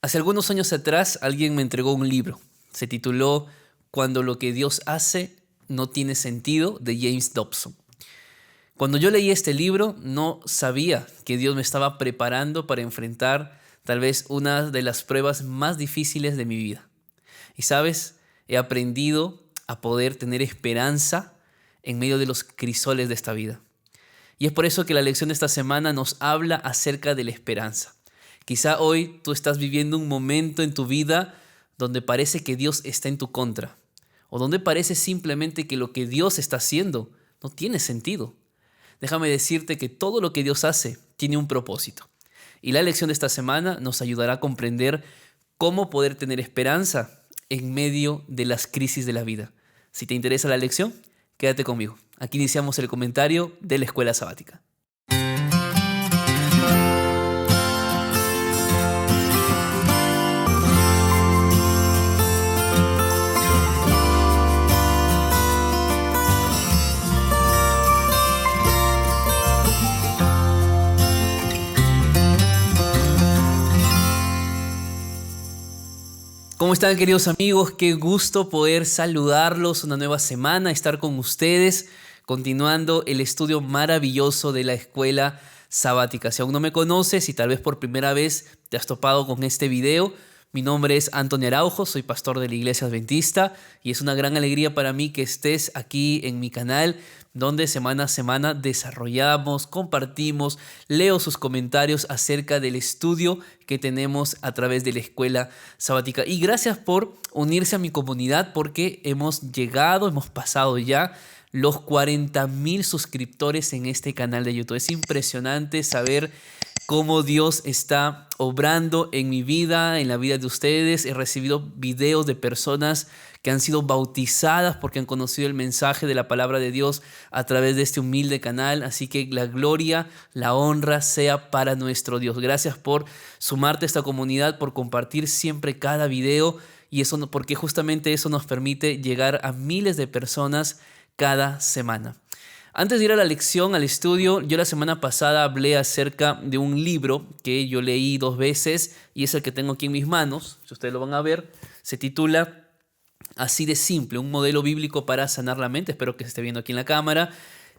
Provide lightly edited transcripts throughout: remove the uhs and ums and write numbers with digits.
Hace algunos años atrás alguien me entregó un libro. Se tituló Cuando lo que Dios hace no tiene sentido, de James Dobson. Cuando yo leí este libro no sabía que Dios me estaba preparando para enfrentar tal vez una de las pruebas más difíciles de mi vida. Y sabes, he aprendido a poder tener esperanza en medio de los crisoles de esta vida. Y es por eso que la lección de esta semana nos habla acerca de la esperanza. Quizá hoy tú estás viviendo un momento en tu vida donde parece que Dios está en tu contra, o donde parece simplemente que lo que Dios está haciendo no tiene sentido. Déjame decirte que todo lo que Dios hace tiene un propósito. Y la lección de esta semana nos ayudará a comprender cómo poder tener esperanza en medio de las crisis de la vida. Si te interesa la lección, quédate conmigo. Aquí iniciamos el comentario de la Escuela Sabática. ¿Cómo están, queridos amigos? Qué gusto poder saludarlos una nueva semana, estar con ustedes, continuando el estudio maravilloso de la Escuela Sabática. Si aún no me conoces y tal vez por primera vez te has topado con este video, mi nombre es Antonio Araujo, soy pastor de la Iglesia Adventista y es una gran alegría para mí que estés aquí en mi canal, donde semana a semana desarrollamos, compartimos, leo sus comentarios acerca del estudio que tenemos a través de la Escuela Sabática. Y gracias por unirse a mi comunidad, porque hemos pasado ya los 40,000 suscriptores en este canal de YouTube. Es impresionante saber cómo Dios está obrando en mi vida, en la vida de ustedes. He recibido videos de personas que han sido bautizadas porque han conocido el mensaje de la palabra de Dios a través de este humilde canal. Así que la gloria, la honra sea para nuestro Dios. Gracias por sumarte a esta comunidad, por compartir siempre cada video, y eso porque justamente eso nos permite llegar a miles de personas cada semana. Antes de ir a la lección, al estudio, yo la semana pasada hablé acerca de un libro que yo leí 2 veces y es el que tengo aquí en mis manos. Si ustedes lo van a ver, se titula Así de simple, un modelo bíblico para sanar la mente. Espero que se esté viendo aquí en la cámara.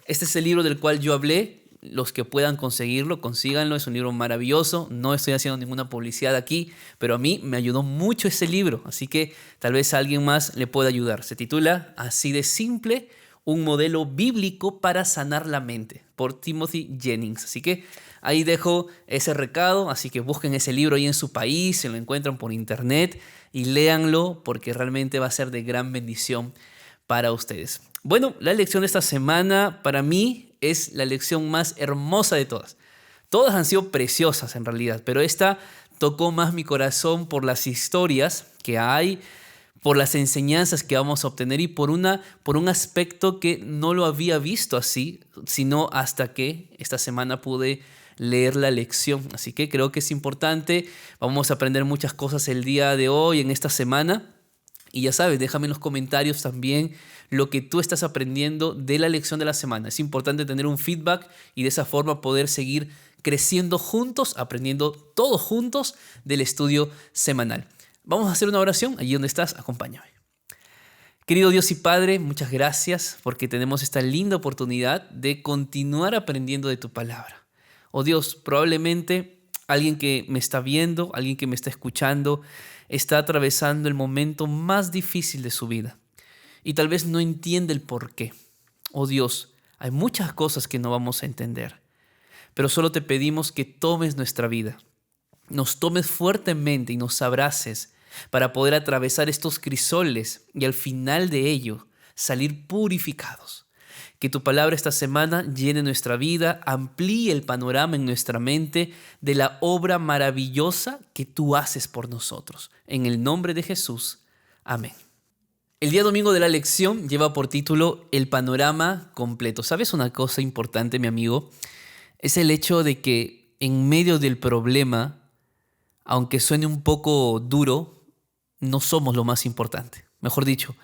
Este es el libro del cual yo hablé. Los que puedan conseguirlo, consíganlo. Es un libro maravilloso. No estoy haciendo ninguna publicidad aquí, pero a mí me ayudó mucho ese libro. Así que tal vez a alguien más le pueda ayudar. Se titula Así de simple, un modelo bíblico para sanar la mente, por Timothy Jennings. Así que ahí dejo ese recado. Así que busquen ese libro ahí en su país, se lo encuentran por internet y léanlo, porque realmente va a ser de gran bendición para ustedes. Bueno, la lección de esta semana para mí es la lección más hermosa de todas. Todas han sido preciosas en realidad, pero esta tocó más mi corazón por las historias que hay, por las enseñanzas que vamos a obtener y por un aspecto que no lo había visto así, sino hasta que esta semana pude leer la lección. Así que creo que es importante. Vamos a aprender muchas cosas el día de hoy, en esta semana. Y ya sabes, déjame en los comentarios también lo que tú estás aprendiendo de la lección de la semana. Es importante tener un feedback y de esa forma poder seguir creciendo juntos, aprendiendo todos juntos del estudio semanal. Vamos a hacer una oración. Allí donde estás, acompáñame. Querido Dios y Padre, muchas gracias porque tenemos esta linda oportunidad de continuar aprendiendo de tu palabra. Oh Dios, probablemente alguien que me está viendo, alguien que me está escuchando, está atravesando el momento más difícil de su vida y tal vez no entiende el por qué. Oh Dios, hay muchas cosas que no vamos a entender, pero solo te pedimos que tomes nuestra vida, nos tomes fuertemente y nos abraces para poder atravesar estos crisoles y al final de ello salir purificados. Que tu palabra esta semana llene nuestra vida, amplíe el panorama en nuestra mente de la obra maravillosa que tú haces por nosotros. En el nombre de Jesús. Amén. El día domingo de la lección lleva por título El panorama completo. ¿Sabes una cosa importante, mi amigo? Es el hecho de que en medio del problema, aunque suene un poco duro, no somos lo más importante. Mejor dicho,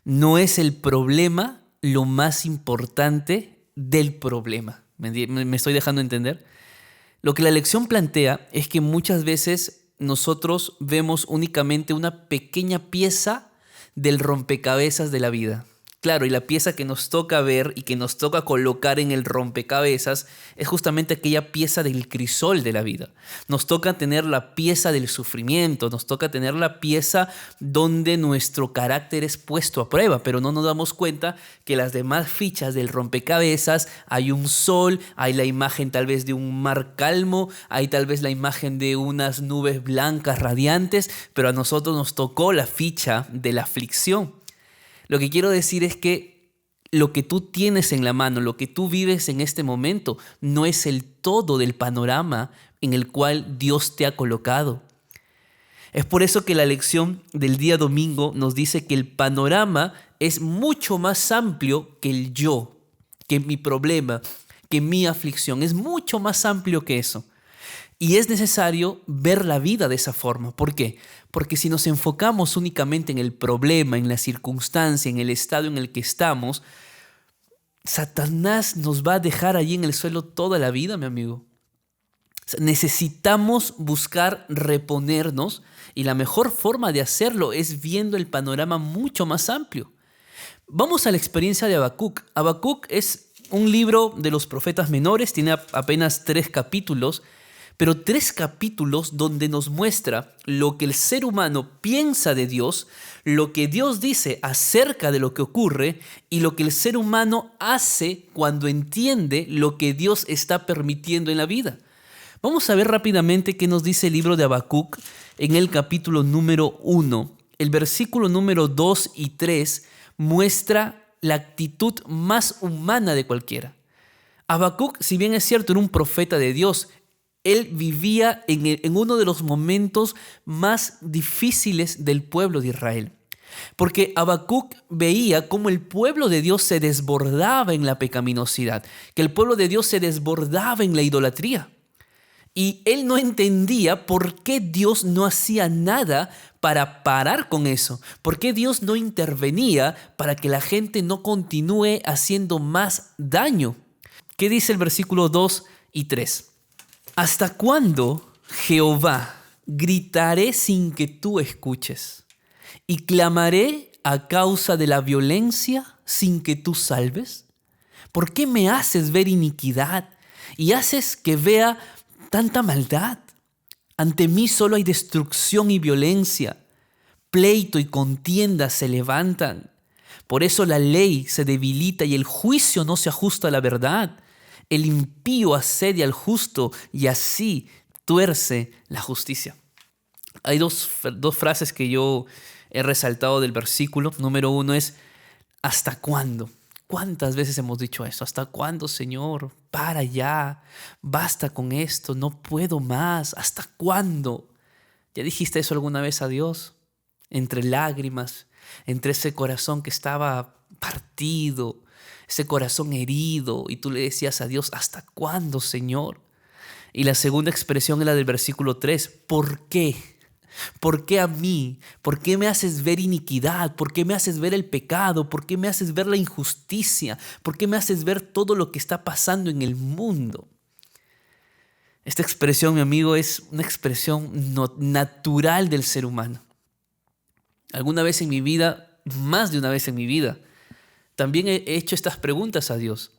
no es el problema lo más importante del problema. ¿Me estoy dejando entender? Lo que la lección plantea es que muchas veces nosotros vemos únicamente una pequeña pieza del rompecabezas de la vida. Claro, y la pieza que nos toca ver y que nos toca colocar en el rompecabezas es justamente aquella pieza del crisol de la vida. Nos toca tener la pieza del sufrimiento, nos toca tener la pieza donde nuestro carácter es puesto a prueba, pero no nos damos cuenta que las demás fichas del rompecabezas, hay un sol, hay la imagen tal vez de un mar calmo, hay tal vez la imagen de unas nubes blancas radiantes, pero a nosotros nos tocó la ficha de la aflicción. Lo que quiero decir es que lo que tú tienes en la mano, lo que tú vives en este momento, no es el todo del panorama en el cual Dios te ha colocado. Es por eso que la lección del día domingo nos dice que el panorama es mucho más amplio que el yo, que mi problema, que mi aflicción. Es mucho más amplio que eso. Y es necesario ver la vida de esa forma. ¿Por qué? Porque si nos enfocamos únicamente en el problema, en la circunstancia, en el estado en el que estamos, Satanás nos va a dejar allí en el suelo toda la vida, mi amigo. Necesitamos buscar reponernos y la mejor forma de hacerlo es viendo el panorama mucho más amplio. Vamos a la experiencia de Habacuc. Habacuc es un libro de los profetas menores, tiene apenas 3 capítulos, pero 3 capítulos donde nos muestra lo que el ser humano piensa de Dios, lo que Dios dice acerca de lo que ocurre y lo que el ser humano hace cuando entiende lo que Dios está permitiendo en la vida. Vamos a ver rápidamente qué nos dice el libro de Habacuc en el capítulo número 1. El versículo número 2 y 3 muestra la actitud más humana de cualquiera. Habacuc, si bien es cierto, era un profeta de Dios, él vivía en uno de los momentos más difíciles del pueblo de Israel. Porque Habacuc veía cómo el pueblo de Dios se desbordaba en la pecaminosidad, que el pueblo de Dios se desbordaba en la idolatría. Y él no entendía por qué Dios no hacía nada para parar con eso. ¿Por qué Dios no intervenía para que la gente no continúe haciendo más daño? ¿Qué dice el versículo 2 y 3? ¿Hasta cuándo, Jehová, gritaré sin que tú escuches? ¿Y clamaré a causa de la violencia sin que tú salves? ¿Por qué me haces ver iniquidad y haces que vea tanta maldad? Ante mí solo hay destrucción y violencia. Pleito y contienda se levantan. Por eso la ley se debilita y el juicio no se ajusta a la verdad. El impío asedia al justo y así tuerce la justicia. Hay dos frases que yo he resaltado del versículo. Número 1 es, ¿hasta cuándo? ¿Cuántas veces hemos dicho eso? ¿Hasta cuándo, Señor? Para ya. Basta con esto. No puedo más. ¿Hasta cuándo? ¿Ya dijiste eso alguna vez a Dios? Entre lágrimas, entre ese corazón que estaba partido, ese corazón herido, y tú le decías a Dios, ¿hasta cuándo, Señor? Y la segunda expresión es la del versículo 3. ¿Por qué? ¿Por qué a mí? ¿Por qué me haces ver iniquidad? ¿Por qué me haces ver el pecado? ¿Por qué me haces ver la injusticia? ¿Por qué me haces ver todo lo que está pasando en el mundo? Esta expresión, mi amigo, es una expresión natural del ser humano. Alguna vez en mi vida, más de una vez en mi vida, también he hecho estas preguntas a Dios.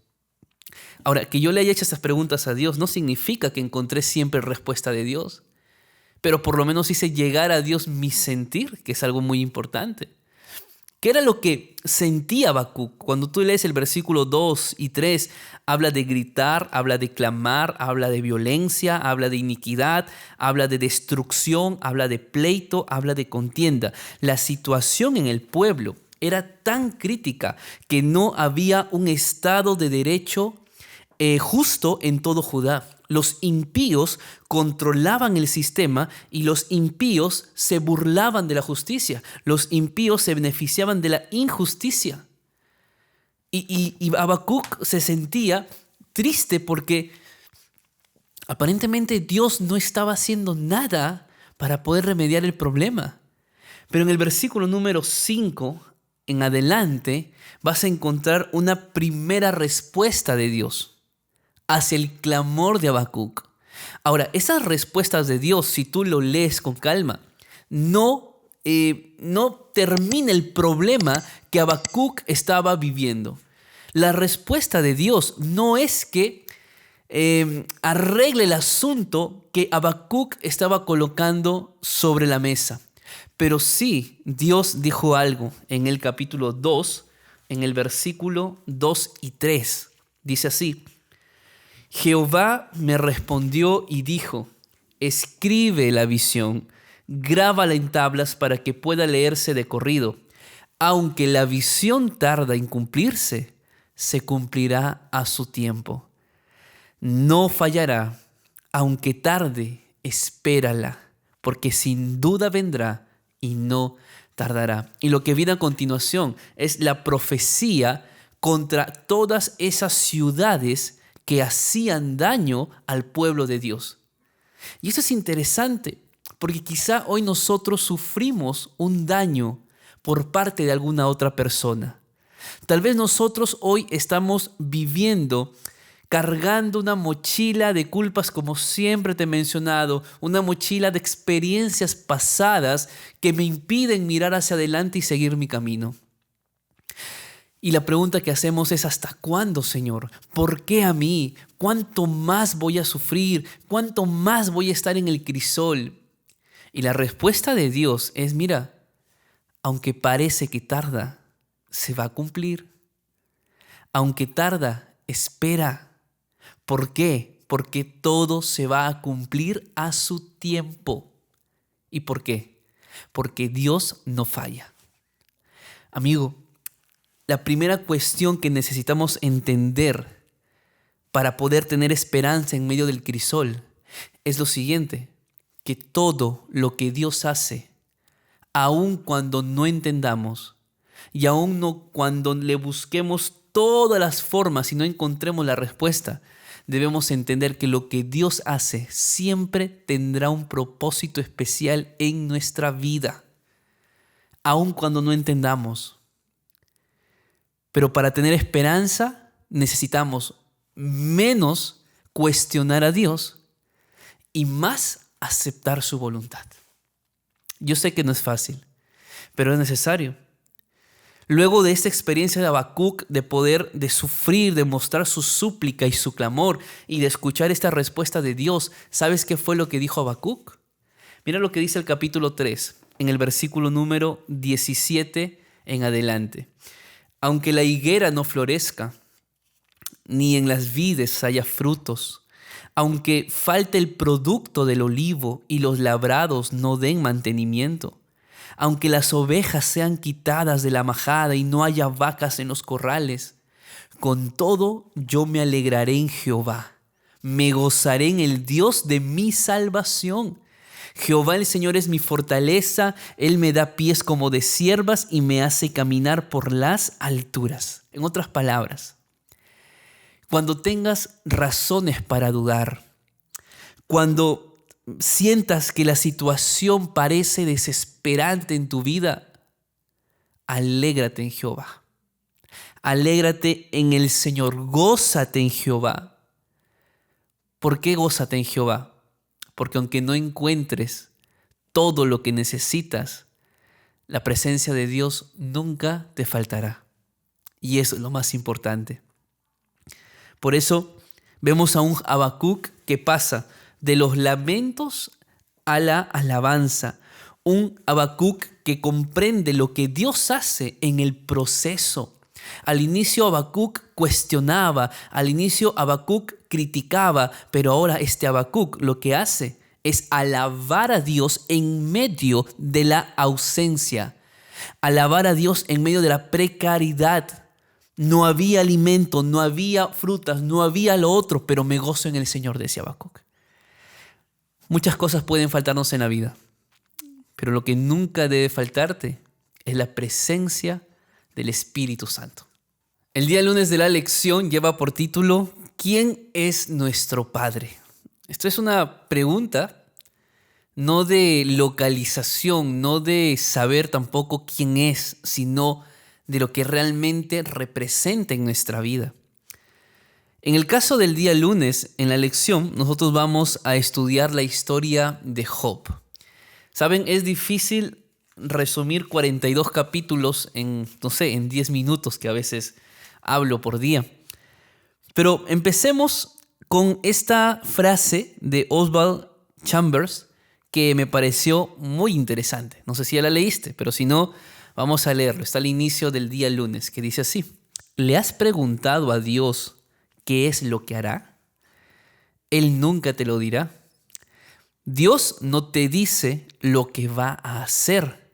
Ahora, que yo le haya hecho estas preguntas a Dios no significa que encontré siempre respuesta de Dios, pero por lo menos hice llegar a Dios mi sentir, que es algo muy importante. ¿Qué era lo que sentía Habacuc? Cuando tú lees el versículo 2 y 3, habla de gritar, habla de clamar, habla de violencia, habla de iniquidad, habla de destrucción, habla de pleito, habla de contienda. La situación en el pueblo era tan crítica que no había un estado de derecho justo en todo Judá. Los impíos controlaban el sistema y los impíos se burlaban de la justicia. Los impíos se beneficiaban de la injusticia. Y Habacuc se sentía triste porque aparentemente Dios no estaba haciendo nada para poder remediar el problema. Pero en el versículo número 5 en adelante vas a encontrar una primera respuesta de Dios hacia el clamor de Habacuc. Ahora, esas respuestas de Dios, si tú lo lees con calma, no termina el problema que Habacuc estaba viviendo. La respuesta de Dios no es que arregle el asunto que Habacuc estaba colocando sobre la mesa. Pero sí, Dios dijo algo en el capítulo 2, en el versículo 2 y 3. Dice así: Jehová me respondió y dijo, escribe la visión, grábala en tablas para que pueda leerse de corrido. Aunque la visión tarda en cumplirse, se cumplirá a su tiempo. No fallará, aunque tarde, espérala, porque sin duda vendrá y no tardará. Y lo que viene a continuación es la profecía contra todas esas ciudades que hacían daño al pueblo de Dios. Y eso es interesante, porque quizá hoy nosotros sufrimos un daño por parte de alguna otra persona. Tal vez nosotros hoy estamos viviendo cargando una mochila de culpas, como siempre te he mencionado, una mochila de experiencias pasadas que me impiden mirar hacia adelante y seguir mi camino. Y la pregunta que hacemos es: ¿hasta cuándo, Señor? ¿Por qué a mí? ¿Cuánto más voy a sufrir? ¿Cuánto más voy a estar en el crisol? Y la respuesta de Dios es: mira, aunque parece que tarda, se va a cumplir. Aunque tarda, espera. ¿Por qué? Porque todo se va a cumplir a su tiempo. ¿Y por qué? Porque Dios no falla. Amigo, la primera cuestión que necesitamos entender para poder tener esperanza en medio del crisol es lo siguiente: que todo lo que Dios hace, aun cuando no entendamos y aun no cuando le busquemos todas las formas y no encontremos la respuesta, debemos entender que lo que Dios hace siempre tendrá un propósito especial en nuestra vida, aun cuando no entendamos. Pero para tener esperanza necesitamos menos cuestionar a Dios y más aceptar su voluntad. Yo sé que no es fácil, pero es necesario. Luego de esta experiencia de Habacuc, de sufrir, de mostrar su súplica y su clamor y de escuchar esta respuesta de Dios, ¿sabes qué fue lo que dijo Habacuc? Mira lo que dice el capítulo 3, en el versículo número 17 en adelante. Aunque la higuera no florezca, ni en las vides haya frutos, aunque falte el producto del olivo y los labrados no den mantenimiento, aunque las ovejas sean quitadas de la majada y no haya vacas en los corrales, con todo yo me alegraré en Jehová, me gozaré en el Dios de mi salvación. Jehová el Señor es mi fortaleza, Él me da pies como de ciervas y me hace caminar por las alturas. En otras palabras, cuando tengas razones para dudar, cuando sientas que la situación parece desesperante en tu vida, alégrate en Jehová. Alégrate en el Señor, gózate en Jehová. ¿Por qué gózate en Jehová? Porque aunque no encuentres todo lo que necesitas, la presencia de Dios nunca te faltará. Y eso es lo más importante. Por eso vemos a un Habacuc que pasa de los lamentos a la alabanza. Un Habacuc que comprende lo que Dios hace en el proceso. Al inicio Habacuc cuestionaba, al inicio Habacuc criticaba, pero ahora este Habacuc lo que hace es alabar a Dios en medio de la ausencia. Alabar a Dios en medio de la precariedad. No había alimento, no había frutas, no había lo otro, pero me gozo en el Señor, decía Habacuc. Muchas cosas pueden faltarnos en la vida, pero lo que nunca debe faltarte es la presencia del Espíritu Santo. El día lunes de la lección lleva por título: ¿quién es nuestro Padre? Esto es una pregunta no de localización, no de saber tampoco quién es, sino de lo que realmente representa en nuestra vida. En el caso del día lunes, en la lección, nosotros vamos a estudiar la historia de Job. Saben, es difícil resumir 42 capítulos en 10 minutos que a veces hablo por día. Pero empecemos con esta frase de Oswald Chambers que me pareció muy interesante. No sé si ya la leíste, pero si no, vamos a leerlo. Está al inicio del día lunes, que dice así: ¿le has preguntado a Dios qué es lo que hará? Él nunca te lo dirá. Dios no te dice lo que va a hacer.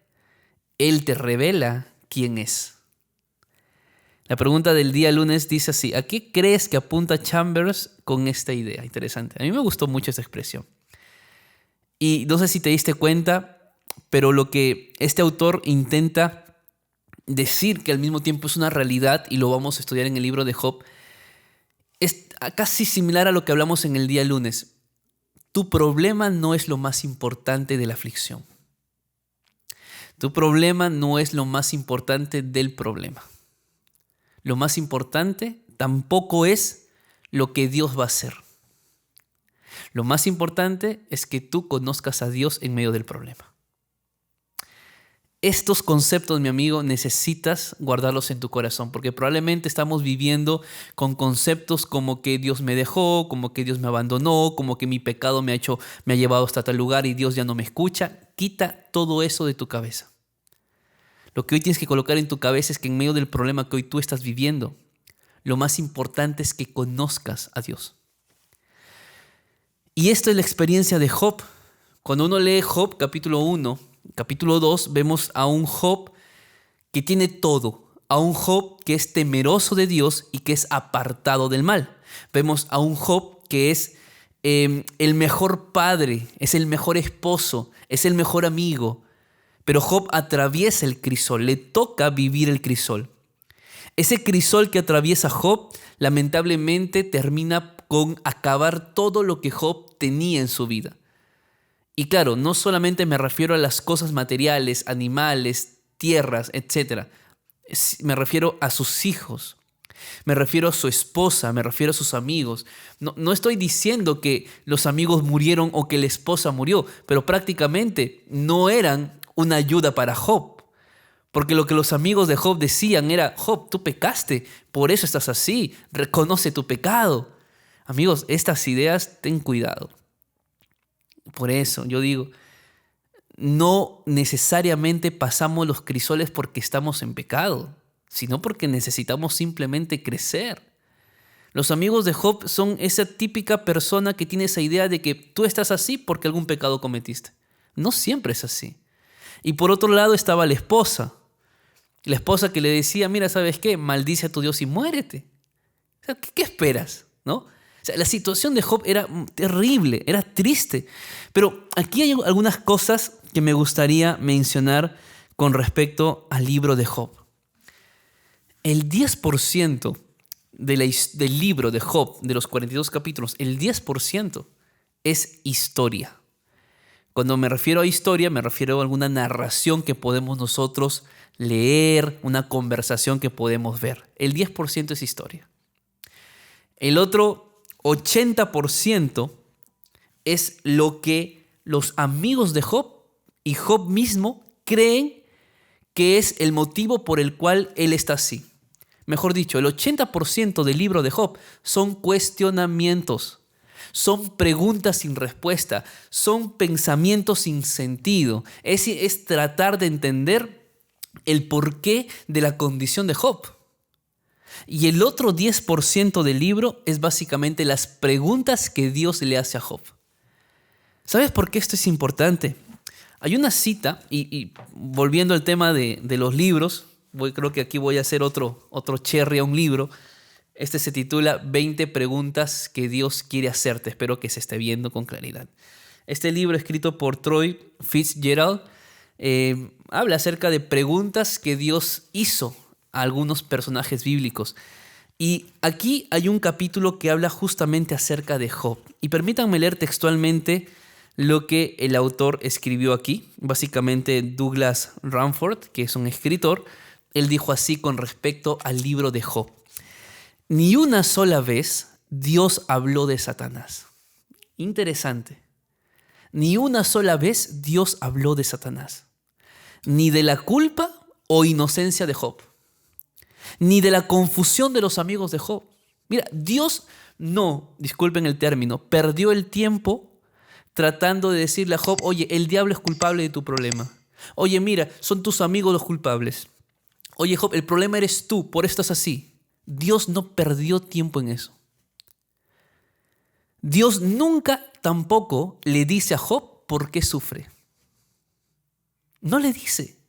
Él te revela quién es. La pregunta del día lunes dice así: ¿a qué crees que apunta Chambers con esta idea? Interesante. A mí me gustó mucho esta expresión. Y no sé si te diste cuenta, pero lo que este autor intenta decir, que al mismo tiempo es una realidad, y lo vamos a estudiar en el libro de Job, es casi similar a lo que hablamos en el día lunes. Tu problema no es lo más importante de la aflicción. Tu problema no es lo más importante del problema. Lo más importante tampoco es lo que Dios va a hacer. Lo más importante es que tú conozcas a Dios en medio del problema. Estos conceptos, mi amigo, necesitas guardarlos en tu corazón, porque probablemente estamos viviendo con conceptos como que Dios me dejó, como que Dios me abandonó, como que mi pecado me ha llevado hasta tal lugar y Dios ya no me escucha. Quita todo eso de tu cabeza. Lo que hoy tienes que colocar en tu cabeza es que en medio del problema que hoy tú estás viviendo, lo más importante es que conozcas a Dios. Y esta es la experiencia de Job. Cuando uno lee Job capítulo 1, capítulo 2, vemos a un Job que tiene todo, a un Job que es temeroso de Dios y que es apartado del mal. Vemos a un Job que es el mejor padre, es el mejor esposo, es el mejor amigo. Pero Job atraviesa el crisol, le toca vivir el crisol. Ese crisol que atraviesa Job, lamentablemente termina con acabar todo lo que Job tenía en su vida. Y claro, no solamente me refiero a las cosas materiales, animales, tierras, etc. Me refiero a sus hijos, me refiero a su esposa, me refiero a sus amigos. No estoy diciendo que los amigos murieron o que la esposa murió, pero prácticamente no eran una ayuda para Job. Porque lo que los amigos de Job decían era: Job, tú pecaste, por eso estás así, reconoce tu pecado. Amigos, estas ideas, ten cuidado. Por eso yo digo, no necesariamente pasamos los crisoles porque estamos en pecado, sino porque necesitamos simplemente crecer. Los amigos de Job son esa típica persona que tiene esa idea de que tú estás así porque algún pecado cometiste. No siempre es así. Y por otro lado estaba la esposa que le decía: mira, ¿sabes qué? Maldice a tu Dios y muérete. O sea, ¿qué esperas? ¿No? O sea, la situación de Job era terrible, era triste. Pero aquí hay algunas cosas que me gustaría mencionar con respecto al libro de Job. El 10% del libro de Job, de los 42 capítulos, el 10% es historia. Cuando me refiero a historia, me refiero a alguna narración que podemos nosotros leer, una conversación que podemos ver. El 10% es historia. El otro 80% es lo que los amigos de Job y Job mismo creen que es el motivo por el cual él está así. Mejor dicho, el 80% del libro de Job son cuestionamientos, son preguntas sin respuesta, son pensamientos sin sentido. Es tratar de entender el porqué de la condición de Job. Y el otro 10% del libro es básicamente las preguntas que Dios le hace a Job. ¿Sabes por qué esto es importante? Hay una cita, y volviendo al tema de los libros, creo que aquí voy a hacer otro cherry a un libro. Este se titula 20 preguntas que Dios quiere hacerte. Espero que se esté viendo con claridad. Este libro, escrito por Troy Fitzgerald, habla acerca de preguntas que Dios hizo a algunos personajes bíblicos. Y aquí hay un capítulo que habla justamente acerca de Job. Y permítanme leer textualmente lo que el autor escribió aquí. Básicamente Douglas Ramford, que es un escritor, él dijo así con respecto al libro de Job: ni una sola vez Dios habló de Satanás. Interesante. Ni una sola vez Dios habló de Satanás. Ni de la culpa o inocencia de Job. Ni de la confusión de los amigos de Job. Mira, Dios no, disculpen el término, perdió el tiempo tratando de decirle a Job, oye, el diablo es culpable de tu problema. Oye, mira, son tus amigos los culpables. Oye, Job, el problema eres tú, por esto es así. Dios no perdió tiempo en eso. Dios nunca tampoco le dice a Job por qué sufre. No le dice.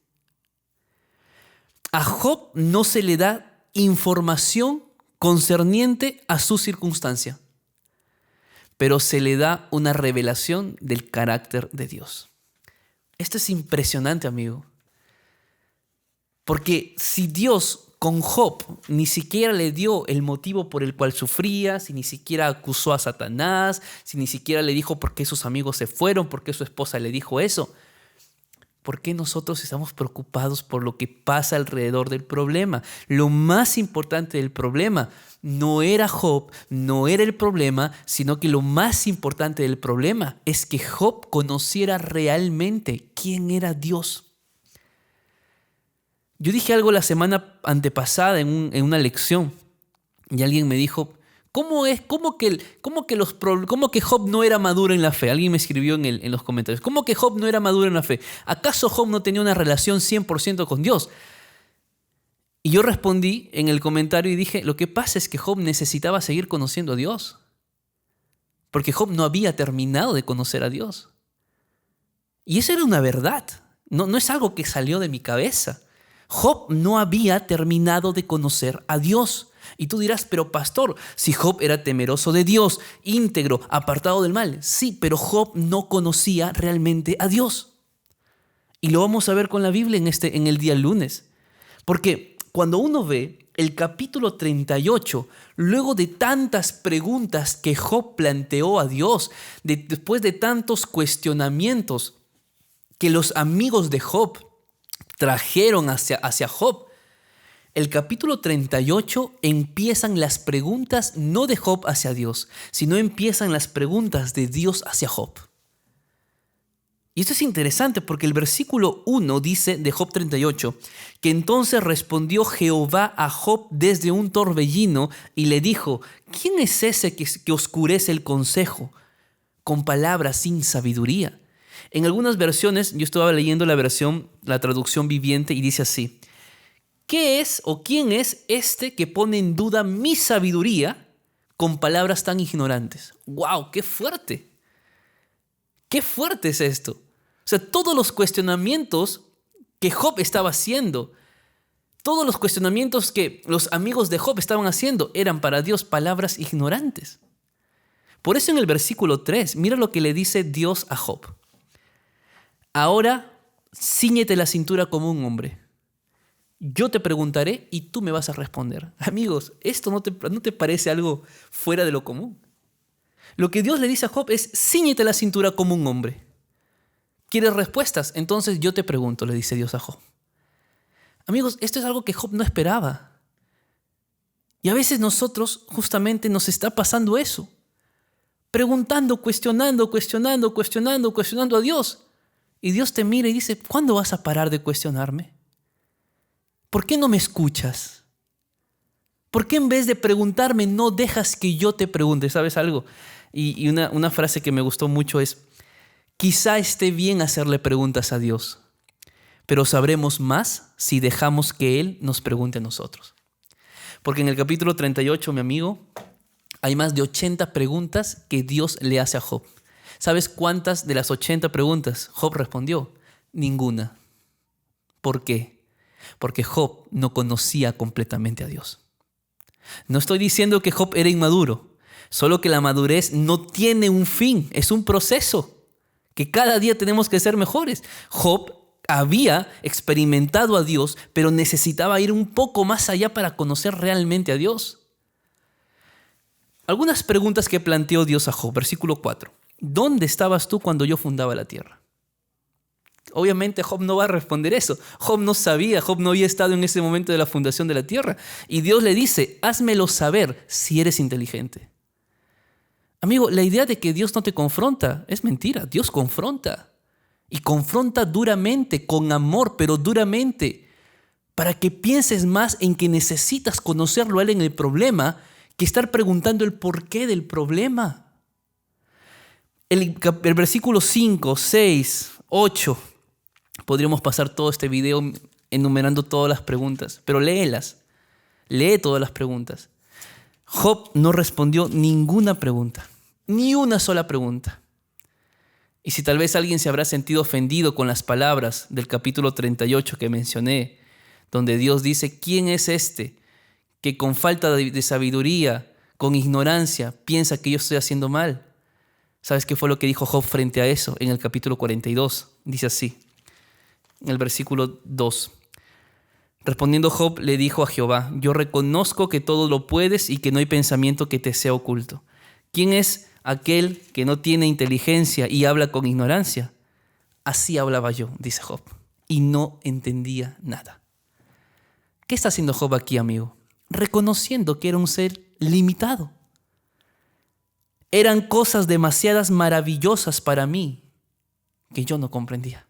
A Job no se le da información concerniente a su circunstancia, pero se le da una revelación del carácter de Dios. Esto es impresionante, amigo. Porque si Dios con Job ni siquiera le dio el motivo por el cual sufría, si ni siquiera acusó a Satanás, si ni siquiera le dijo por qué sus amigos se fueron, por qué su esposa le dijo eso, ¿por qué nosotros estamos preocupados por lo que pasa alrededor del problema? Lo más importante del problema no era Job, no era el problema, sino que lo más importante del problema es que Job conociera realmente quién era Dios. Yo dije algo la semana antepasada en una lección y alguien me dijo, ¿cómo que Job no era maduro en la fe? Alguien me escribió en los comentarios, ¿cómo que Job no era maduro en la fe? ¿Acaso Job no tenía una relación 100% con Dios? Y yo respondí en el comentario y dije, lo que pasa es que Job necesitaba seguir conociendo a Dios, porque Job no había terminado de conocer a Dios. Y eso era una verdad, no es algo que salió de mi cabeza. Job no había terminado de conocer a Dios. Y tú dirás, pero pastor, si Job era temeroso de Dios, íntegro, apartado del mal. Sí, pero Job no conocía realmente a Dios. Y lo vamos a ver con la Biblia en el día lunes. Porque cuando uno ve el capítulo 38, luego de tantas preguntas que Job planteó a Dios, después de tantos cuestionamientos que los amigos de Job trajeron hacia Job, el capítulo 38 empiezan las preguntas no de Job hacia Dios, sino empiezan las preguntas de Dios hacia Job. Y esto es interesante porque el versículo 1 dice de Job 38, que entonces respondió Jehová a Job desde un torbellino y le dijo, ¿quién es ese que oscurece el consejo con palabras sin sabiduría? En algunas versiones, yo estaba leyendo la traducción viviente y dice así, ¿qué es o quién es este que pone en duda mi sabiduría con palabras tan ignorantes? ¡Wow! ¡Qué fuerte! ¡Qué fuerte es esto! O sea, todos los cuestionamientos que Job estaba haciendo, todos los cuestionamientos que los amigos de Job estaban haciendo eran para Dios palabras ignorantes. Por eso en el versículo 3, mira lo que le dice Dios a Job. Ahora, cíñete la cintura como un hombre. Yo te preguntaré y tú me vas a responder. Amigos, ¿esto no te parece algo fuera de lo común? Lo que Dios le dice a Job es, cíñete la cintura como un hombre. ¿Quieres respuestas? Entonces yo te pregunto, le dice Dios a Job. Amigos, esto es algo que Job no esperaba. Y a veces nosotros justamente nos está pasando eso. Preguntando, cuestionando a Dios. Y Dios te mira y dice, ¿cuándo vas a parar de cuestionarme? ¿Por qué no me escuchas? ¿Por qué en vez de preguntarme no dejas que yo te pregunte? ¿Sabes algo? Y una frase que me gustó mucho es, quizá esté bien hacerle preguntas a Dios, pero sabremos más si dejamos que Él nos pregunte a nosotros. Porque en el capítulo 38, mi amigo, hay más de 80 preguntas que Dios le hace a Job. ¿Sabes cuántas de las 80 preguntas Job respondió? Ninguna. ¿Por qué? Porque Job no conocía completamente a Dios. No estoy diciendo que Job era inmaduro, solo que la madurez no tiene un fin, es un proceso, que cada día tenemos que ser mejores. Job había experimentado a Dios, pero necesitaba ir un poco más allá para conocer realmente a Dios. Algunas preguntas que planteó Dios a Job, versículo 4. ¿Dónde estabas tú cuando yo fundaba la tierra? Obviamente Job no va a responder eso. Job no sabía, Job no había estado en ese momento de la fundación de la tierra. Y Dios le dice, házmelo saber si eres inteligente. Amigo, la idea de que Dios no te confronta es mentira. Dios confronta. Y confronta duramente, con amor, pero duramente, para que pienses más en que necesitas conocerlo a Él en el problema que estar preguntando el porqué del problema. El versículo 5, 6, 8, podríamos pasar todo este video enumerando todas las preguntas, pero léelas, lee todas las preguntas. Job no respondió ninguna pregunta, ni una sola pregunta. Y si tal vez alguien se habrá sentido ofendido con las palabras del capítulo 38 que mencioné, donde Dios dice, ¿quién es este que con falta de sabiduría, con ignorancia, piensa que yo estoy haciendo mal? ¿Sabes qué fue lo que dijo Job frente a eso en el capítulo 42? Dice así, en el versículo 2. Respondiendo Job le dijo a Jehová, yo reconozco que todo lo puedes y que no hay pensamiento que te sea oculto. ¿Quién es aquel que no tiene inteligencia y habla con ignorancia? Así hablaba yo, dice Job, y no entendía nada. ¿Qué está haciendo Job aquí, amigo? Reconociendo que era un ser limitado. Eran cosas demasiadas maravillosas para mí que yo no comprendía.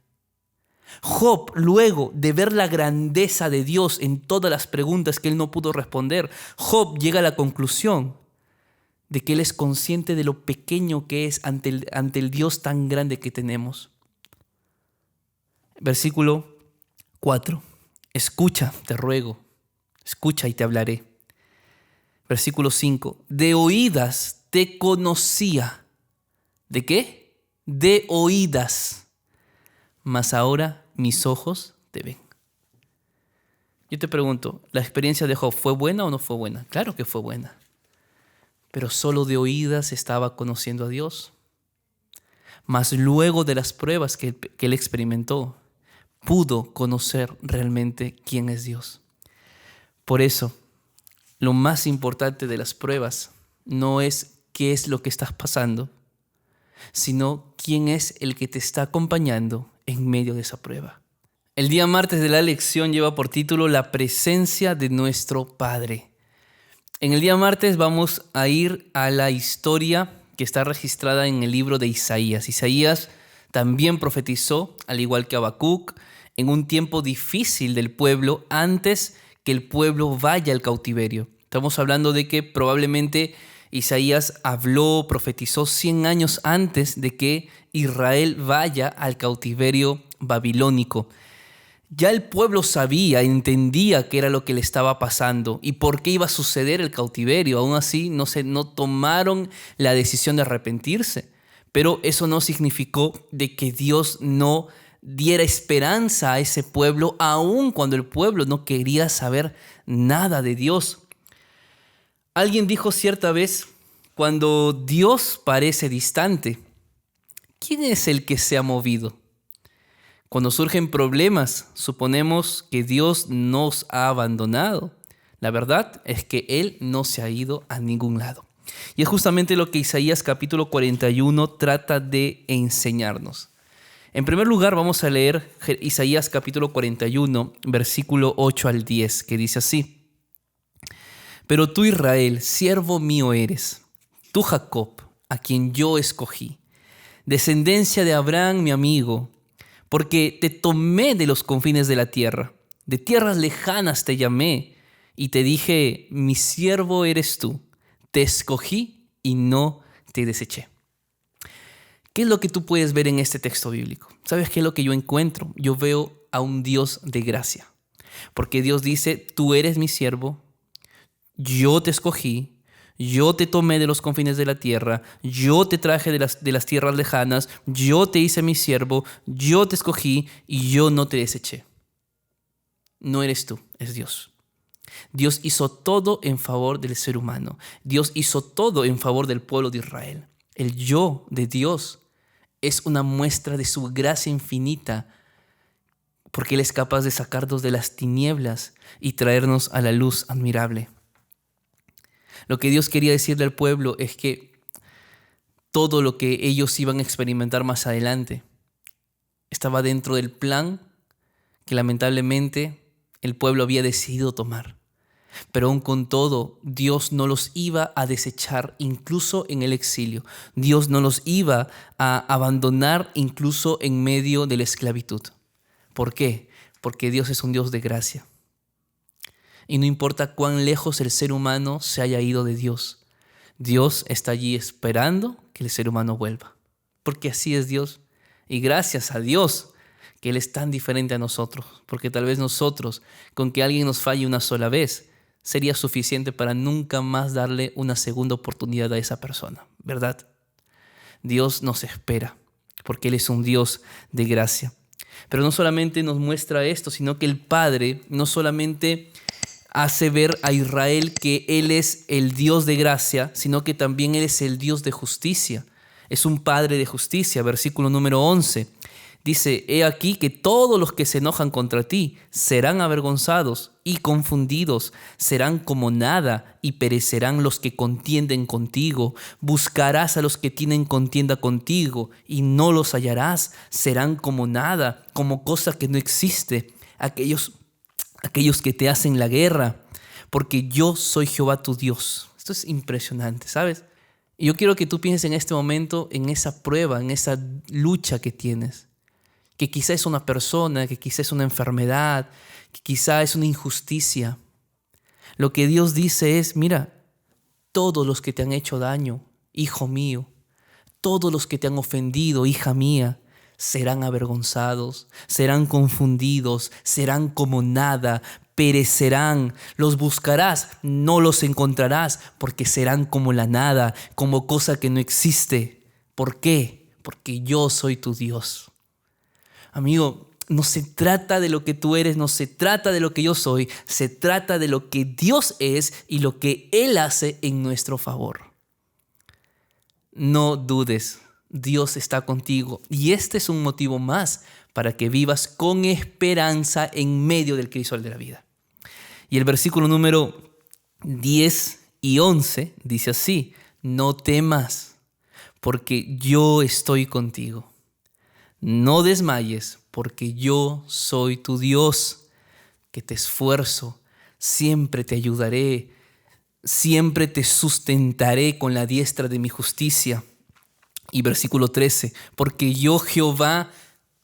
Job, luego de ver la grandeza de Dios en todas las preguntas que él no pudo responder, Job llega a la conclusión de que él es consciente de lo pequeño que es ante el Dios tan grande que tenemos. Versículo 4. Escucha, te ruego, escucha y te hablaré. Versículo 5. De oídas te conocía. ¿De qué? De oídas. Mas ahora mis ojos te ven. Yo te pregunto, ¿la experiencia de Job fue buena o no fue buena? Claro que fue buena. Pero solo de oídas estaba conociendo a Dios. Mas luego de las pruebas que él experimentó, pudo conocer realmente quién es Dios. Por eso, lo más importante de las pruebas no es qué es lo que estás pasando, sino quién es el que te está acompañando en medio de esa prueba. El día martes de la lección lleva por título La presencia de nuestro Padre. En el día martes vamos a ir a la historia que está registrada en el libro de Isaías. Isaías también profetizó, al igual que Habacuc, en un tiempo difícil del pueblo antes que el pueblo vaya al cautiverio. Estamos hablando de que probablemente Isaías habló, profetizó 100 años antes de que Israel vaya al cautiverio babilónico. Ya el pueblo sabía, entendía qué era lo que le estaba pasando y por qué iba a suceder el cautiverio. Aún así, no tomaron la decisión de arrepentirse. Pero eso no significó de que Dios no diera esperanza a ese pueblo, aun cuando el pueblo no quería saber nada de Dios. Alguien dijo cierta vez, cuando Dios parece distante, ¿quién es el que se ha movido? Cuando surgen problemas, suponemos que Dios nos ha abandonado. La verdad es que Él no se ha ido a ningún lado. Y es justamente lo que Isaías capítulo 41 trata de enseñarnos. En primer lugar, vamos a leer Isaías capítulo 41, versículo 8 al 10, que dice así. Pero tú, Israel, siervo mío eres, tú, Jacob, a quien yo escogí, descendencia de Abraham, mi amigo, porque te tomé de los confines de la tierra, de tierras lejanas te llamé y te dije, mi siervo eres tú, te escogí y no te deseché. ¿Qué es lo que tú puedes ver en este texto bíblico? ¿Sabes qué es lo que yo encuentro? Yo veo a un Dios de gracia, porque Dios dice, tú eres mi siervo, yo te escogí, yo te tomé de los confines de la tierra, yo te traje de las tierras lejanas, yo te hice mi siervo, yo te escogí y yo no te deseché. No eres tú, es Dios. Dios hizo todo en favor del ser humano. Dios hizo todo en favor del pueblo de Israel. El yo de Dios es una muestra de su gracia infinita, porque Él es capaz de sacarnos de las tinieblas y traernos a la luz admirable. Lo que Dios quería decirle al pueblo es que todo lo que ellos iban a experimentar más adelante estaba dentro del plan que lamentablemente el pueblo había decidido tomar. Pero aún con todo, Dios no los iba a desechar incluso en el exilio. Dios no los iba a abandonar incluso en medio de la esclavitud. ¿Por qué? Porque Dios es un Dios de gracia. Y no importa cuán lejos el ser humano se haya ido de Dios, Dios está allí esperando que el ser humano vuelva. Porque así es Dios. Y gracias a Dios que Él es tan diferente a nosotros. Porque tal vez nosotros, con que alguien nos falle una sola vez, sería suficiente para nunca más darle una segunda oportunidad a esa persona, ¿verdad? Dios nos espera, porque Él es un Dios de gracia. Pero no solamente nos muestra esto, sino que el Padre no solamente hace ver a Israel que Él es el Dios de gracia, sino que también Él es el Dios de justicia. Es un Padre de justicia, versículo número 11. Dice, he aquí que todos los que se enojan contra ti serán avergonzados y confundidos, serán como nada y perecerán los que contienden contigo. Buscarás a los que tienen contienda contigo y no los hallarás, serán como nada, como cosa que no existe. Aquellos que te hacen la guerra, porque yo soy Jehová tu Dios. Esto es impresionante, ¿sabes? Y yo quiero que tú pienses en este momento en esa prueba, en esa lucha que tienes. Que quizá es una persona, que quizá es una enfermedad, que quizá es una injusticia. Lo que Dios dice es, mira, todos los que te han hecho daño, hijo mío, todos los que te han ofendido, hija mía, serán avergonzados, serán confundidos, serán como nada, perecerán. Los buscarás, no los encontrarás, porque serán como la nada, como cosa que no existe. ¿Por qué? Porque yo soy tu Dios. Amigo, no se trata de lo que tú eres, no se trata de lo que yo soy, se trata de lo que Dios es y lo que Él hace en nuestro favor. No dudes, Dios está contigo y este es un motivo más para que vivas con esperanza en medio del crisol de la vida. Y el versículo número 10 y 11 dice así, no temas, porque yo estoy contigo. No desmayes, porque yo soy tu Dios, que te esfuerzo, siempre te ayudaré, siempre te sustentaré con la diestra de mi justicia. Y versículo 13, porque yo Jehová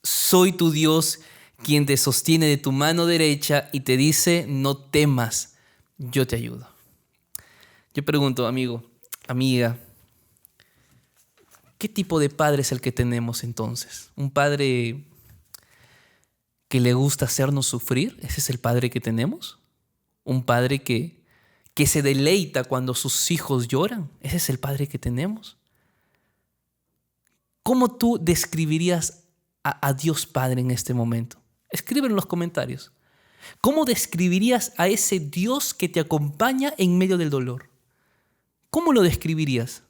soy tu Dios, quien te sostiene de tu mano derecha y te dice, no temas, yo te ayudo. Yo pregunto, amigo, amiga, ¿qué tipo de padre es el que tenemos entonces? ¿Un padre que le gusta hacernos sufrir? ¿Ese es el padre que tenemos? ¿Un padre que se deleita cuando sus hijos lloran? ¿Ese es el padre que tenemos? ¿Cómo tú describirías a Dios Padre en este momento? Escríbelo en los comentarios. ¿Cómo describirías a ese Dios que te acompaña en medio del dolor? ¿Cómo lo describirías?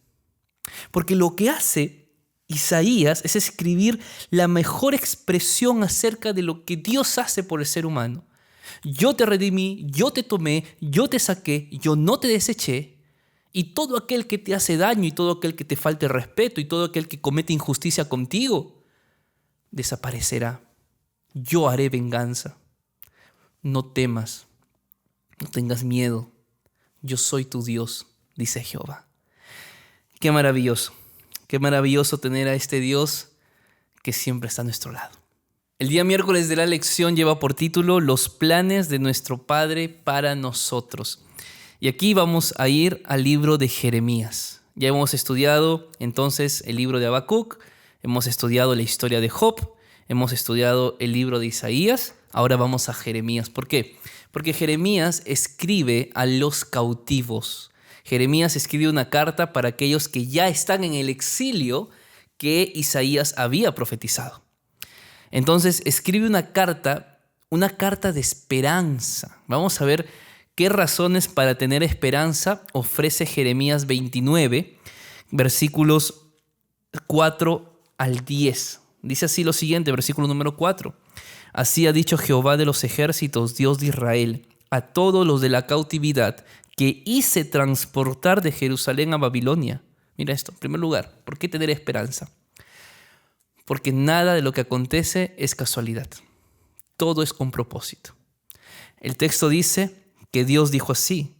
Porque lo que hace Isaías es escribir la mejor expresión acerca de lo que Dios hace por el ser humano. Yo te redimí, yo te tomé, yo te saqué, yo no te deseché. Y todo aquel que te hace daño y todo aquel que te falte respeto y todo aquel que comete injusticia contigo, desaparecerá. Yo haré venganza. No temas, no tengas miedo. Yo soy tu Dios, dice Jehová. Qué maravilloso tener a este Dios que siempre está a nuestro lado. El día miércoles de la lección lleva por título Los planes de nuestro Padre para nosotros. Y aquí vamos a ir al libro de Jeremías. Ya hemos estudiado entonces el libro de Habacuc, hemos estudiado la historia de Job, hemos estudiado el libro de Isaías, ahora vamos a Jeremías. ¿Por qué? Porque Jeremías escribe a los cautivos. Jeremías escribe una carta para aquellos que ya están en el exilio que Isaías había profetizado. Entonces escribe una carta de esperanza. Vamos a ver qué razones para tener esperanza ofrece Jeremías 29, versículos 4 al 10. Dice así lo siguiente, versículo número 4. Así ha dicho Jehová de los ejércitos, Dios de Israel, a todos los de la cautividad que hice transportar de Jerusalén a Babilonia. Mira esto, en primer lugar, ¿por qué tener esperanza? Porque nada de lo que acontece es casualidad. Todo es con propósito. El texto dice que Dios dijo así: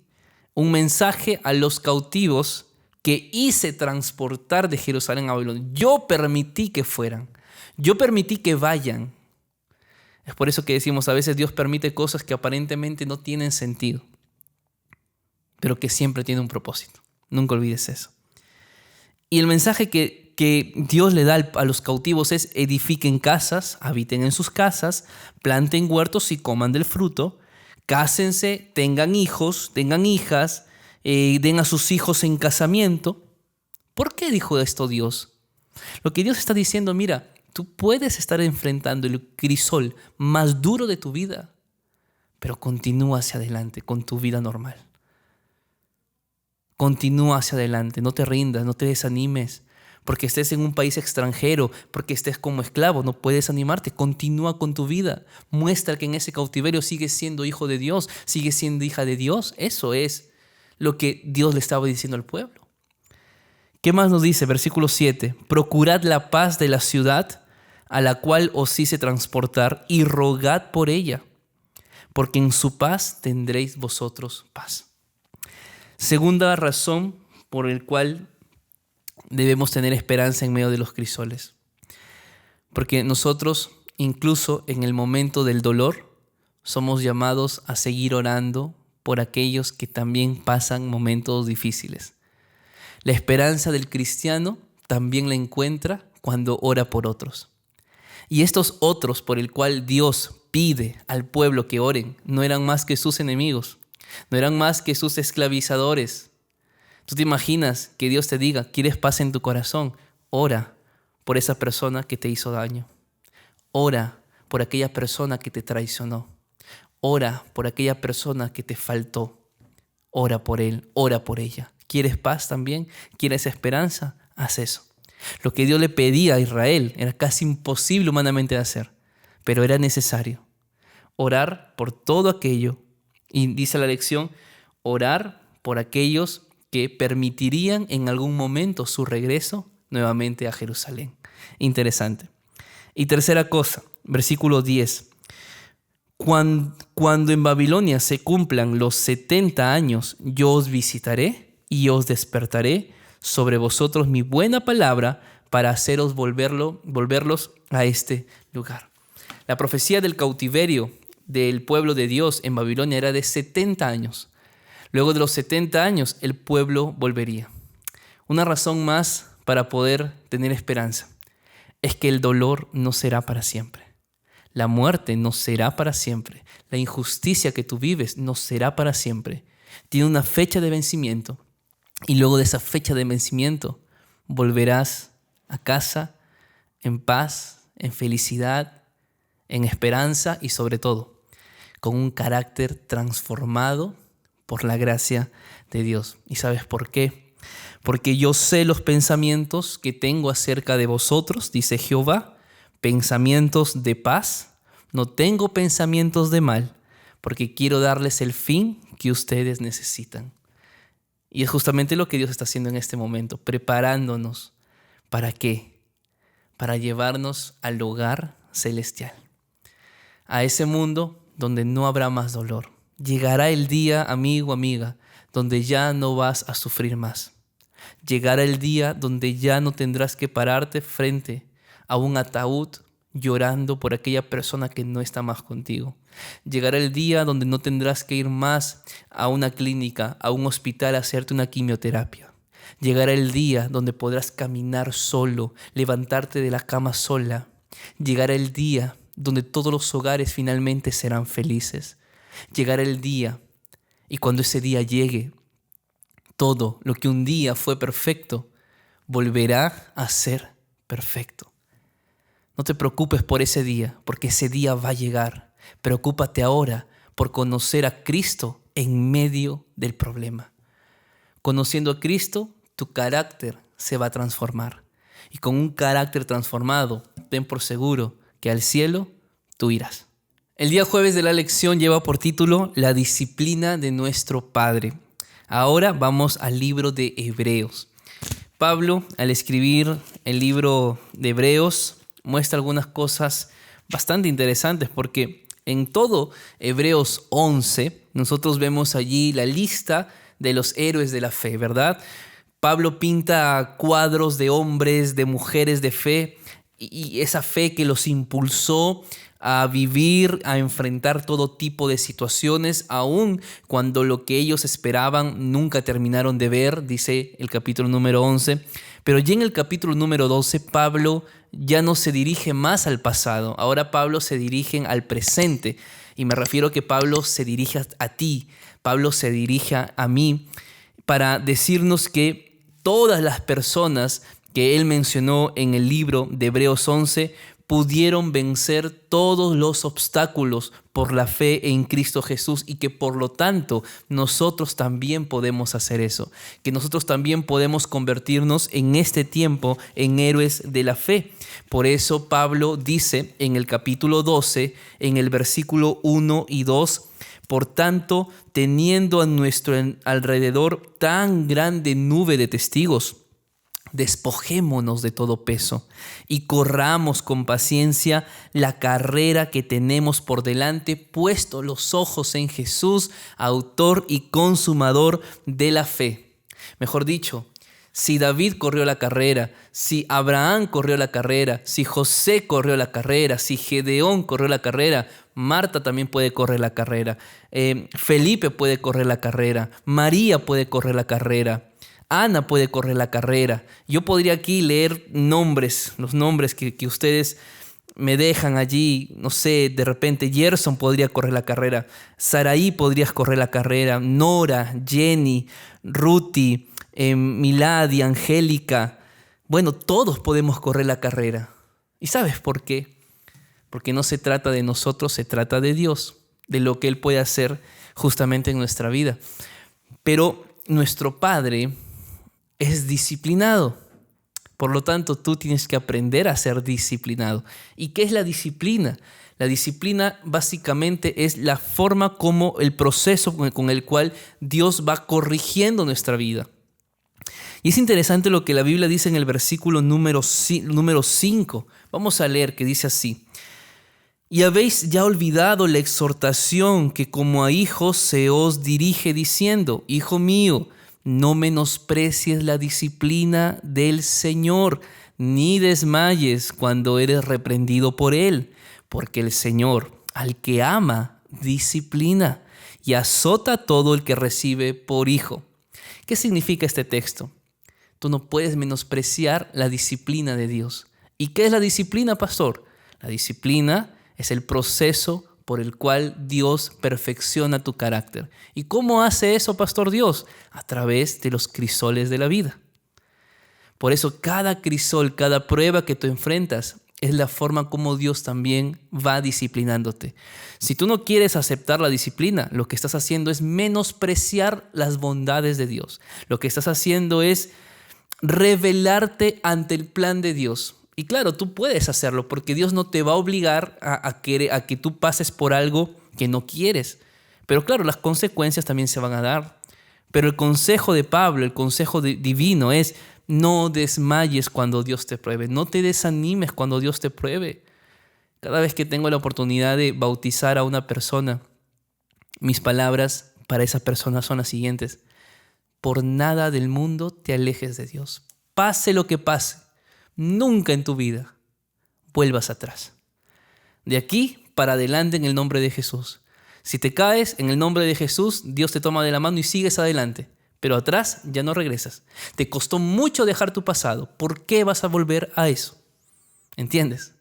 un mensaje a los cautivos que hice transportar de Jerusalén a Babilonia. Yo permití que fueran. Yo permití que vayan. Es por eso que decimos, a veces Dios permite cosas que aparentemente no tienen sentido, pero que siempre tiene un propósito. Nunca olvides eso. Y el mensaje que Dios le da a los cautivos es: edifiquen casas, habiten en sus casas, planten huertos y coman del fruto, cásense, tengan hijos, tengan hijas, den a sus hijos en casamiento. ¿Por qué dijo esto Dios? Lo que Dios está diciendo: mira, tú puedes estar enfrentando el crisol más duro de tu vida, pero continúa hacia adelante con tu vida normal. Continúa hacia adelante, no te rindas, no te desanimes. Porque estés en un país extranjero, porque estés como esclavo, no puedes animarte. Continúa con tu vida. Muestra que en ese cautiverio sigues siendo hijo de Dios, sigues siendo hija de Dios. Eso es lo que Dios le estaba diciendo al pueblo. ¿Qué más nos dice? Versículo 7. Procurad la paz de la ciudad a la cual os hice transportar y rogad por ella, porque en su paz tendréis vosotros paz. Segunda razón por la cual debemos tener esperanza en medio de los crisoles. Porque nosotros, incluso en el momento del dolor, somos llamados a seguir orando por aquellos que también pasan momentos difíciles. La esperanza del cristiano también la encuentra cuando ora por otros. Y estos otros por el cual Dios pide al pueblo que oren no eran más que sus enemigos, no eran más que sus esclavizadores. ¿Tú te imaginas que Dios te diga: ¿quieres paz en tu corazón? Ora por esa persona que te hizo daño. Ora por aquella persona que te traicionó. Ora por aquella persona que te faltó. Ora por él, ora por ella. ¿Quieres paz también? ¿Quieres esperanza? Haz eso. Lo que Dios le pedía a Israel era casi imposible humanamente de hacer, pero era necesario. Orar por todo aquello. Y dice la lección: orar por aquellos que permitirían en algún momento su regreso nuevamente a Jerusalén. Interesante. Y tercera cosa, versículo 10. Cuando en Babilonia se cumplan los 70 años, yo os visitaré y os despertaré sobre vosotros mi buena palabra para haceros volverlos a este lugar. La profecía del cautiverio del pueblo de Dios en Babilonia era de 70 años. Luego de los 70 años, el pueblo volvería. Una razón más para poder tener esperanza es que el dolor no será para siempre. La muerte no será para siempre. La injusticia que tú vives no será para siempre. Tiene una fecha de vencimiento. Y luego de esa fecha de vencimiento, volverás a casa en paz, en felicidad, en esperanza y sobre todo, con un carácter transformado por la gracia de Dios. ¿Y sabes por qué? Porque yo sé los pensamientos que tengo acerca de vosotros, dice Jehová, pensamientos de paz. No tengo pensamientos de mal, porque quiero darles el fin que ustedes necesitan. Y es justamente lo que Dios está haciendo en este momento, preparándonos. ¿Para qué? Para llevarnos al hogar celestial, a ese mundo donde no habrá más dolor. Llegará el día, amigo, amiga, donde ya no vas a sufrir más. Llegará el día donde ya no tendrás que pararte frente a un ataúd llorando por aquella persona que no está más contigo. Llegará el día donde no tendrás que ir más a una clínica, a un hospital a hacerte una quimioterapia. Llegará el día donde podrás caminar solo, levantarte de la cama sola. Llegará el día donde todos los hogares finalmente serán felices. Llegará el día, y cuando ese día llegue, todo lo que un día fue perfecto volverá a ser perfecto. No te preocupes por ese día, porque ese día va a llegar. Preocúpate ahora por conocer a Cristo en medio del problema. Conociendo a Cristo, tu carácter se va a transformar. Y con un carácter transformado, ten por seguro que al cielo tú irás. El día jueves de la lección lleva por título La disciplina de nuestro Padre. Ahora vamos al libro de Hebreos. Pablo, al escribir el libro de Hebreos, muestra algunas cosas bastante interesantes porque En todo Hebreos 11, nosotros vemos allí la lista de los héroes de la fe, ¿verdad? Pablo pinta cuadros de hombres, de mujeres de fe, y esa fe que los impulsó a vivir, a enfrentar todo tipo de situaciones, aun cuando lo que ellos esperaban nunca terminaron de ver, dice el capítulo número 11. Pero ya en el capítulo número 12, Pablo ya no se dirige más al pasado. Ahora Pablo se dirige al presente. Y me refiero a que Pablo se dirige a ti, Pablo se dirige a mí para decirnos que todas las personas que él mencionó en el libro de Hebreos 11 pudieron vencer todos los obstáculos por la fe en Cristo Jesús, y que por lo tanto nosotros también podemos hacer eso, que nosotros también podemos convertirnos en este tiempo en héroes de la fe. Por eso Pablo dice en el capítulo 12, en el versículo 1 y 2, por tanto, teniendo a nuestro alrededor tan grande nube de testigos, despojémonos de todo peso y corramos con paciencia la carrera que tenemos por delante, puesto los ojos en Jesús, autor y consumador de la fe. Mejor dicho, si David corrió la carrera, si Abraham corrió la carrera, si José corrió la carrera, si Gedeón corrió la carrera, Marta también puede correr la carrera, Felipe puede correr la carrera, María puede correr la carrera, Ana puede correr la carrera. Yo podría aquí leer nombres, los nombres que ustedes me dejan allí. No sé, de repente Gerson podría correr la carrera, Saraí podría correr la carrera, Nora, Jenny, Ruti, Milady, Angélica. Bueno, todos podemos correr la carrera. ¿Y sabes por qué? Porque no se trata de nosotros, se trata de Dios, de lo que Él puede hacer justamente en nuestra vida. Pero nuestro Padre es disciplinado. Por lo tanto, tú tienes que aprender a ser disciplinado. ¿Y qué es la disciplina? La disciplina básicamente es la forma como el proceso con el cual Dios va corrigiendo nuestra vida. Y es interesante lo que la Biblia dice en el versículo número 5. Vamos a leer, que dice así: y habéis ya olvidado la exhortación que como a hijos se os dirige diciendo: Hijo mío, no menosprecies la disciplina del Señor, ni desmayes cuando eres reprendido por Él, porque el Señor, al que ama, disciplina y azota a todo el que recibe por hijo. ¿Qué significa este texto? Tú no puedes menospreciar la disciplina de Dios. ¿Y qué es la disciplina, pastor? La disciplina es el proceso por el cual Dios perfecciona tu carácter. ¿Y cómo hace eso, pastor Dios? A través de los crisoles de la vida. Por eso cada crisol, cada prueba que tú enfrentas es la forma como Dios también va disciplinándote. Si tú no quieres aceptar la disciplina, lo que estás haciendo es menospreciar las bondades de Dios. Lo que estás haciendo es rebelarte ante el plan de Dios. Y claro, tú puedes hacerlo porque Dios no te va a obligar a que tú pases por algo que no quieres. Pero claro, las consecuencias también se van a dar. Pero el consejo de Pablo, el consejo divino es: no desmayes cuando Dios te pruebe. No te desanimes cuando Dios te pruebe. Cada vez que tengo la oportunidad de bautizar a una persona, mis palabras para esa persona son las siguientes: por nada del mundo te alejes de Dios. Pase lo que pase, nunca en tu vida vuelvas atrás. De aquí para adelante en el nombre de Jesús. Si te caes, en el nombre de Jesús, Dios te toma de la mano y sigues adelante. Pero atrás ya no regresas. Te costó mucho dejar tu pasado. ¿Por qué vas a volver a eso? ¿Entiendes?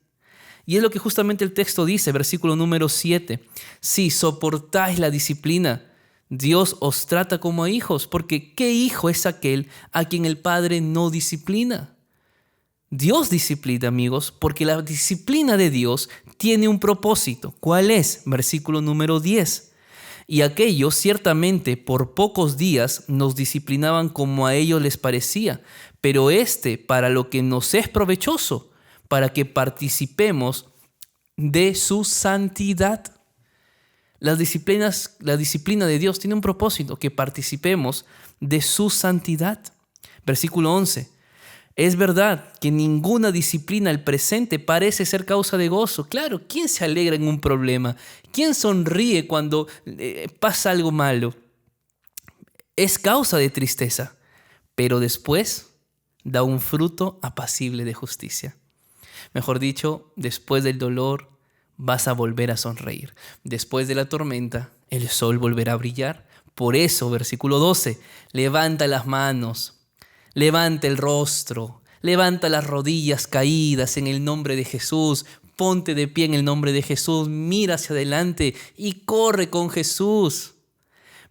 Y es lo que justamente el texto dice, versículo número 7. Si soportáis la disciplina, Dios os trata como a hijos, porque ¿qué hijo es aquel a quien el Padre no disciplina? Dios disciplina, amigos, porque la disciplina de Dios tiene un propósito. ¿Cuál es? Versículo número 10. Y aquellos ciertamente por pocos días nos disciplinaban como a ellos les parecía, pero para lo que nos es provechoso, para que participemos de su santidad. La disciplina de Dios tiene un propósito: que participemos de su santidad. Versículo 11. Es verdad que ninguna disciplina al presente parece ser causa de gozo. Claro, ¿quién se alegra en un problema? ¿Quién sonríe cuando pasa algo malo? Es causa de tristeza, pero después da un fruto apacible de justicia. Mejor dicho, después del dolor vas a volver a sonreír. Después de la tormenta, el sol volverá a brillar. Por eso, versículo 12, levanta las manos, levanta el rostro, levanta las rodillas caídas en el nombre de Jesús. Ponte de pie en el nombre de Jesús, mira hacia adelante y corre con Jesús.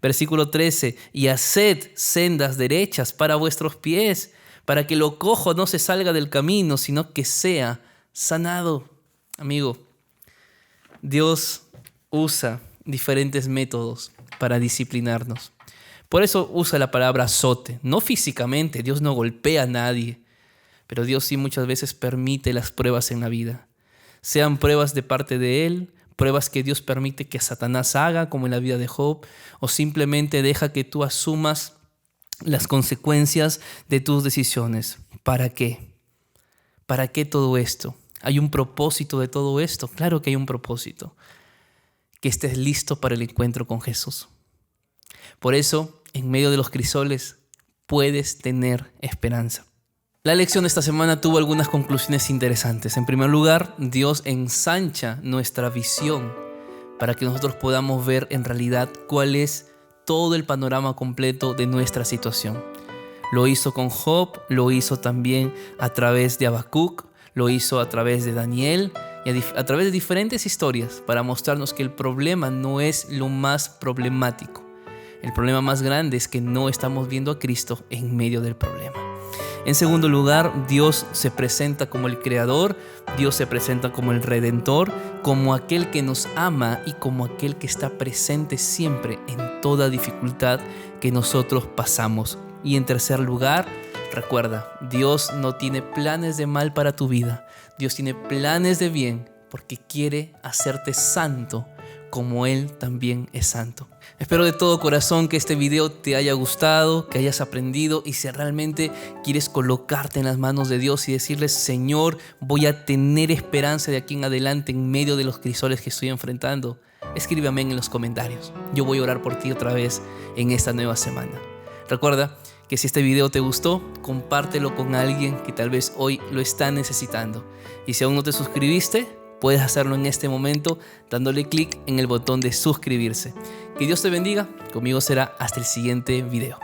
Versículo 13, y haced sendas derechas para vuestros pies, para que lo cojo no se salga del camino, sino que sea sanado. Amigo, Dios usa diferentes métodos para disciplinarnos. Por eso usa la palabra azote, no físicamente, Dios no golpea a nadie, pero Dios sí muchas veces permite las pruebas en la vida. Sean pruebas de parte de Él, pruebas que Dios permite que Satanás haga, como en la vida de Job, o simplemente deja que tú asumas las consecuencias de tus decisiones. ¿Para qué? ¿Para qué todo esto? ¿Hay un propósito de todo esto? Claro que hay un propósito. Que estés listo para el encuentro con Jesús. Por eso, en medio de los crisoles, puedes tener esperanza. La lección de esta semana tuvo algunas conclusiones interesantes. En primer lugar, Dios ensancha nuestra visión para que nosotros podamos ver en realidad cuál es todo el panorama completo de nuestra situación. Lo hizo con Job, lo hizo también a través de Habacuc, lo hizo a través de Daniel y a través de diferentes historias para mostrarnos que el problema no es lo más problemático. El problema más grande es que no estamos viendo a Cristo en medio del problema. En segundo lugar, Dios se presenta como el Creador, Dios se presenta como el Redentor, como aquel que nos ama y como aquel que está presente siempre en toda dificultad que nosotros pasamos. Y en tercer lugar, recuerda, Dios no tiene planes de mal para tu vida. Dios tiene planes de bien porque quiere hacerte santo como Él también es santo. Espero de todo corazón que este video te haya gustado, que hayas aprendido y si realmente quieres colocarte en las manos de Dios y decirle: Señor, voy a tener esperanza de aquí en adelante en medio de los crisoles que estoy enfrentando, escribe amén en los comentarios. Yo voy a orar por ti otra vez en esta nueva semana. Recuerda que si este video te gustó, compártelo con alguien que tal vez hoy lo está necesitando. Y si aún no te suscribiste, puedes hacerlo en este momento dándole clic en el botón de suscribirse. Que Dios te bendiga. Conmigo será hasta el siguiente video.